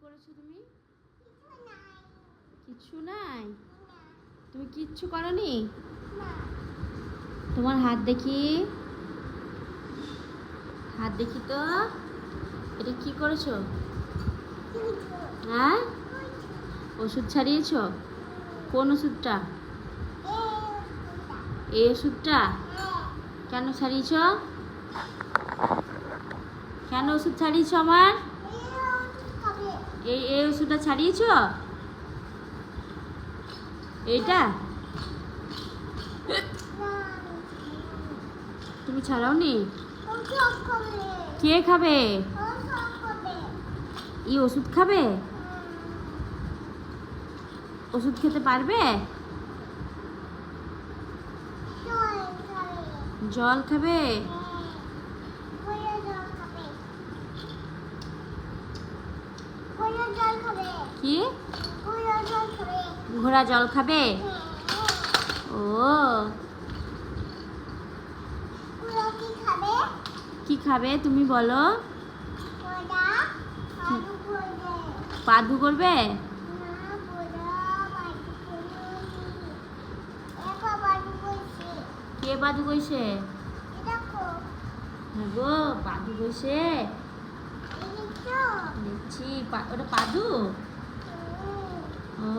করেছো তুমি? কিচ্ছু নাই। তুমি কিচ্ছু করনি? তোমার হাত দেখি, হাত দেখি তো। এটা কি করেছো? হ্যাঁ, ওষুধ ছাড়িয়েছো? কোন ওষুধটা? এই ওষুধটা? কেন ছাড়িয়েছো? কেন ওষুধ ছাড়িয়েছো আমার? এই ওষুধটা ছাড়িয়েছো? এইটা তুমি ছাড়াওনি? কে খাবে? এই ওষুধ খাবে? ওষুধ খেতে পারবে? জল খাবে? কি? ঘোড়া জল খাবে? ও, কি খাবে তুমি বলো? পাদু করবে? কে পাদু কইছে? হ্যাঁ গো, পাদু কইছে। দেখছি ওটা পাদু। ও